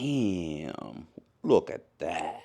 Damn, look at that.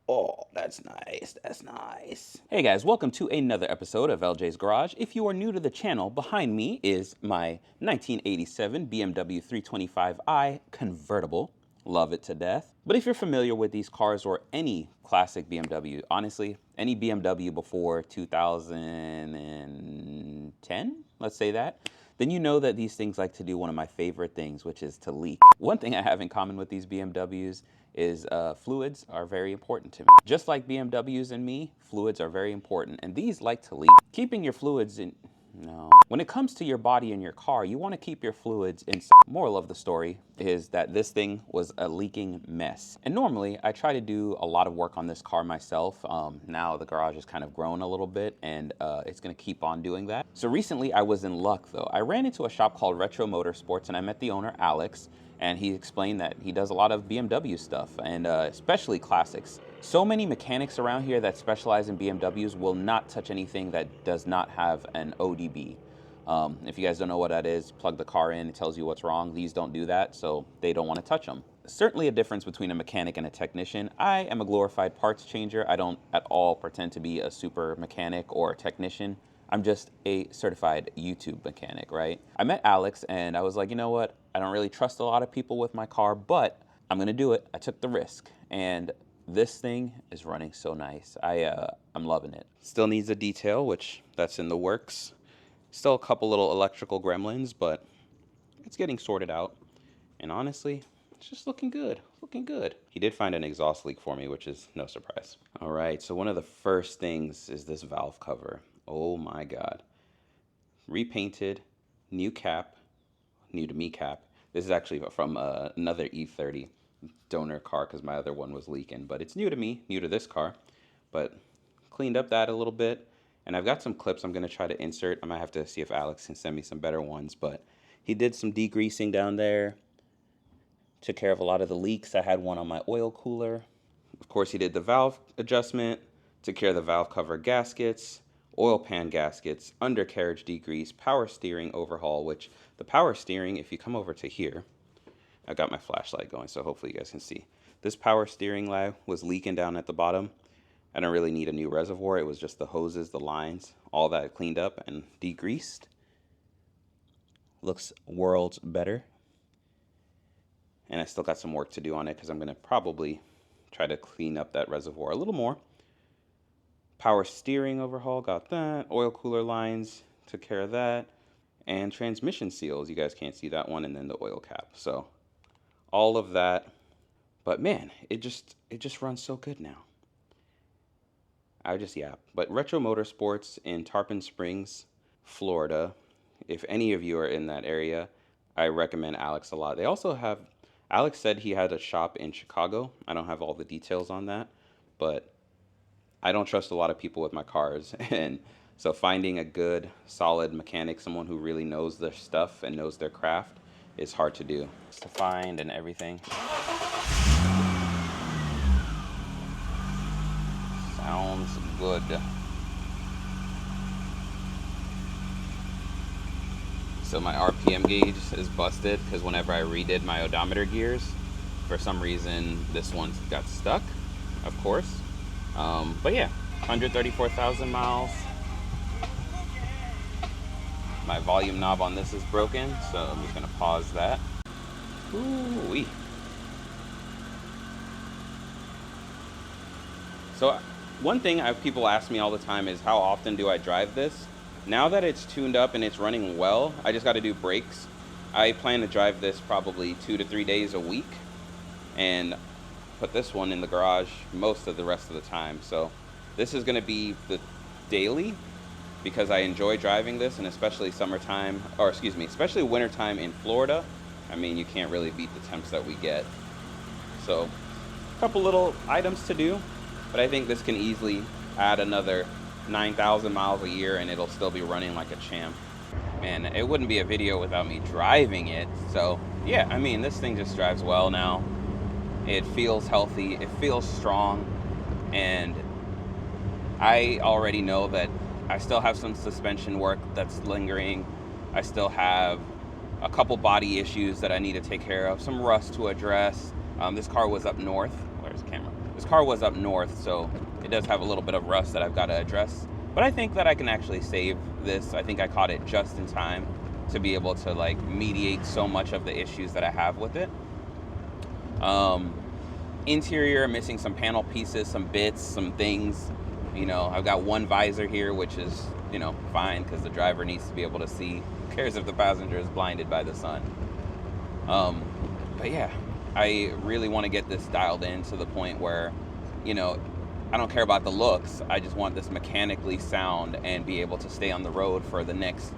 Oh, that's nice. That's nice. Hey guys, welcome to another episode of LJ's Garage. If you are new to the channel, behind me is my 1987 BMW 325i convertible. Love it to death. But if you're familiar with these cars or any classic BMW, honestly, any BMW before 2010, let's say that, then you know that these things like to do one of my favorite things, which is to leak. One thing I have in common with these BMWs is fluids are very important to me. Just like BMWs and me, fluids are very important, and these like to leak. Keeping your fluids in... No. When it comes to your body and your car, you want to keep your fluids inside. Moral of the story is that this thing was a leaking mess. And normally, I try to do a lot of work on this car myself. Now the garage has kind of grown a little bit, and it's going to keep on doing that. So recently, I was in luck, though. I ran into a shop called Retro Motorsports, and I met the owner, Alex, and he explained that he does a lot of BMW stuff, and especially classics. So many mechanics around here that specialize in BMWs will not touch anything that does not have an ODB. If you guys don't know what that is, plug the car in, it tells you what's wrong. These don't do that, so they don't want to touch them. Certainly a difference between a mechanic and a technician. I am a glorified parts changer. I don't at all pretend to be a super mechanic or a technician. I'm just a certified YouTube mechanic, right? I met Alex and I was like, you know what? I don't really trust a lot of people with my car, but I'm gonna do it. I took the risk, and this thing is running so nice. I'm loving it. Still needs a detail, which that's in the works. Still a couple little electrical gremlins, but it's getting sorted out. And honestly, it's just looking good, looking good. He did find an exhaust leak for me, which is no surprise. All right, so one of the first things is this valve cover. Oh my God. Repainted, new cap, new to me cap. This is actually from another E30 donor car because my other one was leaking, but it's new to me, new to this car. But cleaned up that a little bit, and I've got some clips I'm going to try to insert. I might have to see if Alex can send me some better ones, but he did some degreasing down there, took care of a lot of the leaks. I had one on my oil cooler. Of course, he did the valve adjustment, took care of the valve cover gaskets, oil pan gaskets, undercarriage degrease, power steering overhaul, which the power steering, if you come over to here, I got my flashlight going, so hopefully you guys can see. This power steering line was leaking down at the bottom. I don't really need a new reservoir. It was just the hoses, the lines, all that cleaned up and degreased. Looks worlds better. And I still got some work to do on it because I'm going to probably try to clean up that reservoir a little more. Power steering overhaul, got that. Oil cooler lines, took care of that. And transmission seals, you guys can't see that one, and then the oil cap. So all of that. But man, it just runs so good now. But Retro Motorsports in Tarpon Springs, Florida. If any of you are in that area, I recommend Alex a lot. They also have, Alex said he had a shop in Chicago. I don't have all the details on that, but I don't trust a lot of people with my cars. And so finding a good, solid mechanic, someone who really knows their stuff and knows their craft, is hard to do. To find and everything. Sounds good. So my RPM gauge is busted because whenever I redid my odometer gears, for some reason this one got stuck, of course. But yeah, 134,000 miles. My volume knob on this is broken, so I'm just gonna pause that. Ooh-wee. So one thing people ask me all the time is how often do I drive this? Now that it's tuned up and it's running well, I just got to do brakes. I plan to drive this probably 2 to 3 days a week and put this one in the garage most of the rest of the time. So this is going to be the daily because I enjoy driving this, and especially summertime, or excuse me, especially wintertime in Florida. I mean, you can't really beat the temps that we get. So a couple little items to do. But I think this can easily add another 9,000 miles a year and it'll still be running like a champ. Man, it wouldn't be a video without me driving it. So yeah, I mean, this thing just drives well now. It feels healthy, it feels strong, and I already know that I still have some suspension work that's lingering. I still have a couple body issues that I need to take care of, some rust to address. This car was up north. Where's the camera? This car was up north, so it does have a little bit of rust that I've got to address. But I think that I can actually save this. I think I caught it just in time to be able to like mediate so much of the issues that I have with it. Interior, missing some panel pieces, some bits, some things. You know, I've got one visor here, which is, you know, fine because the driver needs to be able to see. Who cares if the passenger is blinded by the sun? But yeah, I really want to get this dialed in to the point where, you know, I don't care about the looks. I just want this mechanically sound and be able to stay on the road for the next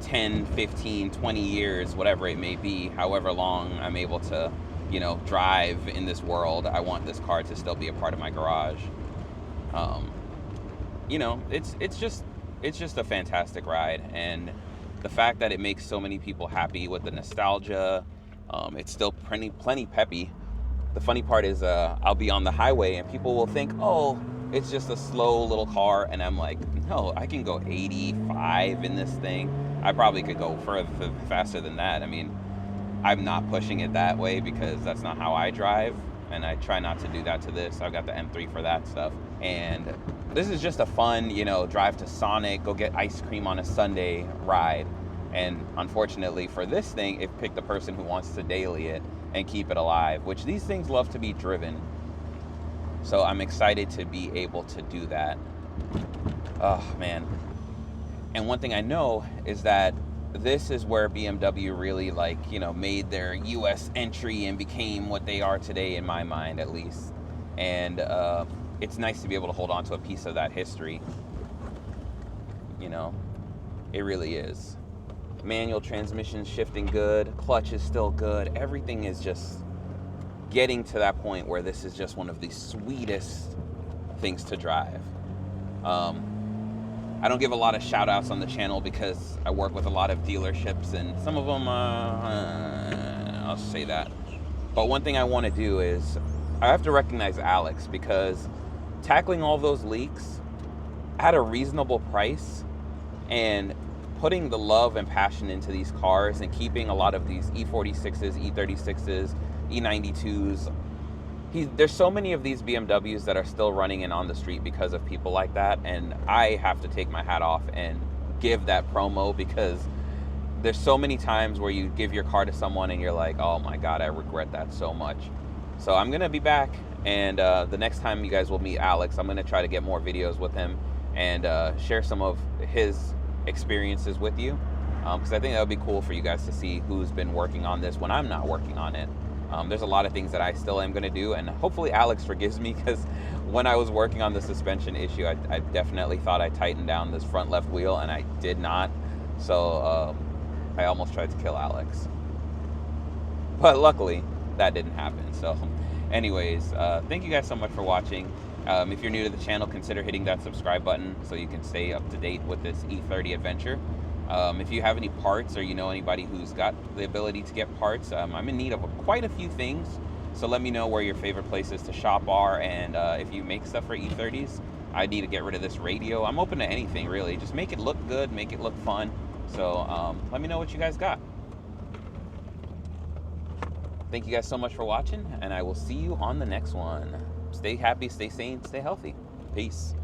10, 15, 20 years, whatever it may be, however long I'm able to, you know, drive in this world. I want this car to still be a part of my garage. You know, it's just a fantastic ride, and the fact that it makes so many people happy with the nostalgia, it's still plenty peppy. The funny part is I'll be on the highway and people will think, oh, it's just a slow little car, and I'm like, no, I can go 85 in this thing. I probably could go further faster than that. I mean, I'm not pushing it that way because that's not how I drive, and I try not to do that to this. I've got the M3 for that stuff. And this is just a fun, you know, drive to Sonic, go get ice cream on a Sunday ride. And unfortunately for this thing, it picked the person who wants to daily it and keep it alive, which these things love to be driven. So I'm excited to be able to do that. Oh, man. And one thing I know is that this is where BMW really, like, you know, made their US entry and became what they are today, in my mind, at least. And it's nice to be able to hold on to a piece of that history. You know, it really is. Manual transmission shifting good, clutch is still good. Everything is just getting to that point where this is just one of the sweetest things to drive. I don't give a lot of shout outs on the channel because I work with a lot of dealerships, and some of them, I'll say that. But one thing I want to do is I have to recognize Alex, because tackling all those leaks at a reasonable price and putting the love and passion into these cars and keeping a lot of these E46s, E36s, E92s. There's so many of these BMWs that are still running and on the street because of people like that, and I have to take my hat off and give that promo, because there's so many times where you give your car to someone and you're like, oh my God, I regret that so much. So I'm going to be back, and the next time you guys will meet Alex, I'm going to try to get more videos with him and share some of his experiences with you, because I think that would be cool for you guys to see who's been working on this when I'm not working on it. There's a lot of things that I still am going to do, and hopefully Alex forgives me, because when I was working on the suspension issue, I definitely thought I tightened down this front left wheel, and I did not. So I almost tried to kill Alex. But luckily, that didn't happen. So anyways, thank you guys so much for watching. If you're new to the channel, consider hitting that subscribe button so you can stay up to date with this E30 adventure. If you have any parts, or you know anybody who's got the ability to get parts, I'm in need of quite a few things. So let me know where your favorite places to shop are, and if you make stuff for E30s, I need to get rid of this radio. I'm open to anything, really. Just make it look good, make it look fun. So let me know what you guys got. Thank you guys so much for watching, and I will see you on the next one. Stay happy, stay sane, stay healthy. Peace.